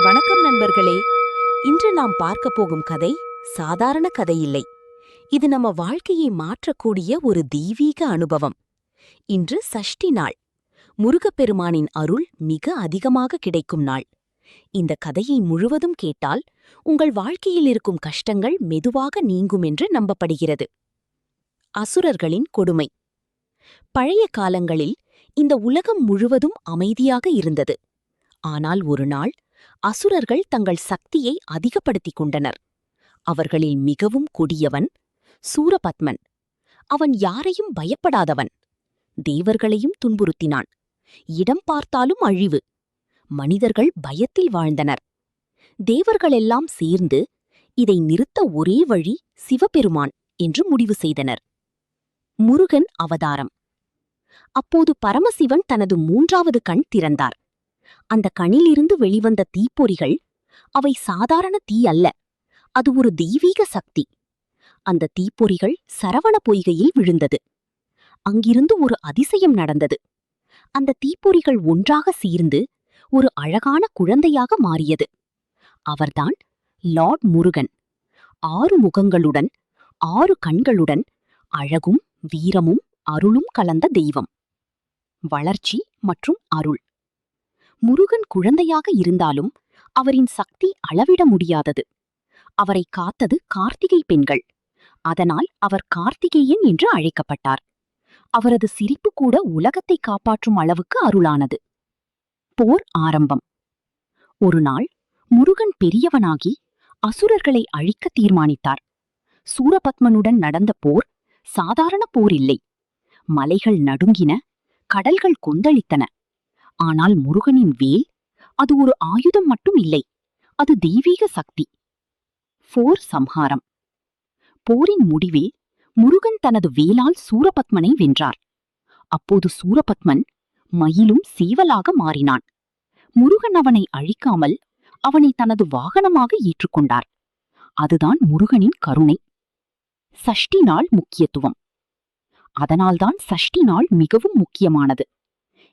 வணக்கம் நண்பர்களே. இன்று நாம் பார்க்க போகும் கதை சாதாரண கதையில்லை. இது நம்ம வாழ்க்கையை மாற்றக்கூடிய ஒரு தெய்வீக அனுபவம். இன்று சஷ்டி நாள். முருகப்பெருமானின் அருள் மிக அதிகமாக கிடைக்கும் நாள். இந்த கதையை முழுவதும் கேட்டால் உங்கள் வாழ்க்கையில் இருக்கும் கஷ்டங்கள் மெதுவாக நீங்கும் என்று நம்பப்படுகிறது. அசுரர்களின் கொடுமை. பழைய காலங்களில் இந்த உலகம் முழுவதும் அமைதியாக இருந்தது. ஆனால் ஒரு நாள் அசுரர்கள் தங்கள் சக்தியை அதிகப்படுத்திக் கொண்டனர். அவர்களில் மிகவும் கொடியவன் சூரபத்மன். அவன் யாரையும் பயப்படாதவன். தேவர்களையும் துன்புறுத்தினான். இடம் பார்த்தாலும் அழிவு. மனிதர்கள் பயத்தில் வாழ்ந்தனர். தேவர்களெல்லாம் சேர்ந்து இதை நிறுத்த ஒரே வழி சிவபெருமான் என்று முடிவு செய்தனர். முருகன் அவதாரம். அப்போது பரமசிவன் தனது 3வது கண் திறந்தார். அந்த கண்ணிலிருந்து வெளிவந்த தீப்பொறிகள் அவை சாதாரண தீ அல்ல, அது ஒரு தெய்வீக சக்தி. அந்த தீப்பொறிகள் சரவண பொய்கையில் விழுந்தது. அங்கிருந்து ஒரு அதிசயம் நடந்தது. அந்த தீப்பொறிகள் ஒன்றாக சேர்ந்து ஒரு அழகான குழந்தையாக மாறியது. அவர்தான் லார்ட் முருகன். 6 முகங்களுடன் 6 கண்களுடன் அழகும் வீரமும் அருளும் கலந்த தெய்வம். வளர்ச்சி மற்றும் அருள். முருகன் குழந்தையாக இருந்தாலும் அவரின் சக்தி அளவிட முடியாதது. அவரை காத்தது கார்த்திகை பெண்கள். அதனால் அவர் கார்த்திகேயன் என்று அழைக்கப்பட்டார். அவரது சிரிப்பு கூட உலகத்தை காப்பாற்றும் அளவுக்கு அருளானது. போர் ஆரம்பம். ஒரு நாள் முருகன் பெரியவனாகி அசுரர்களை அழிக்க தீர்மானித்தார். சூரபத்மனுடன் நடந்த போர் சாதாரண போர் இல்லை. மலைகள் நடுங்கின, கடல்கள் கொந்தளித்தன. ஆனால் முருகனின் வேல், அது ஒரு ஆயுதம் மட்டும் இல்லை, அது தெய்வீக சக்தி. போர் சம்ஹாரம். போரின் முடிவில் முருகன் தனது வேலால் சூரபத்மனை வென்றார். அப்போது சூரபத்மன் மயிலும் சேவலாக மாறினான். முருகன் அவனை அழிக்காமல் அவனை தனது வாகனமாக ஏற்றுக்கொண்டார். அதுதான் முருகனின் கருணை. சஷ்டி நாள் முக்கியத்துவம். அதனால்தான் சஷ்டி நாள் மிகவும் முக்கியமானது.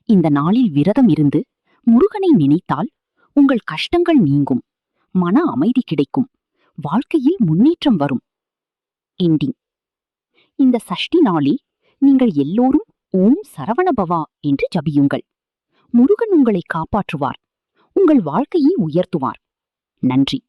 இந்த நாளில் விரதம் இருந்து முருகனை நினைத்தால் உங்கள் கஷ்டங்கள் நீங்கும், மன அமைதி கிடைக்கும், வாழ்க்கையில் முன்னேற்றம் வரும். எண்டிங். இந்த சஷ்டி நாளில் நீங்கள் எல்லோரும் ஓம் சரவணபவா என்று ஜபியுங்கள். முருகன் உங்களை காப்பாற்றுவார், உங்கள் வாழ்க்கையை உயர்த்துவார். நன்றி.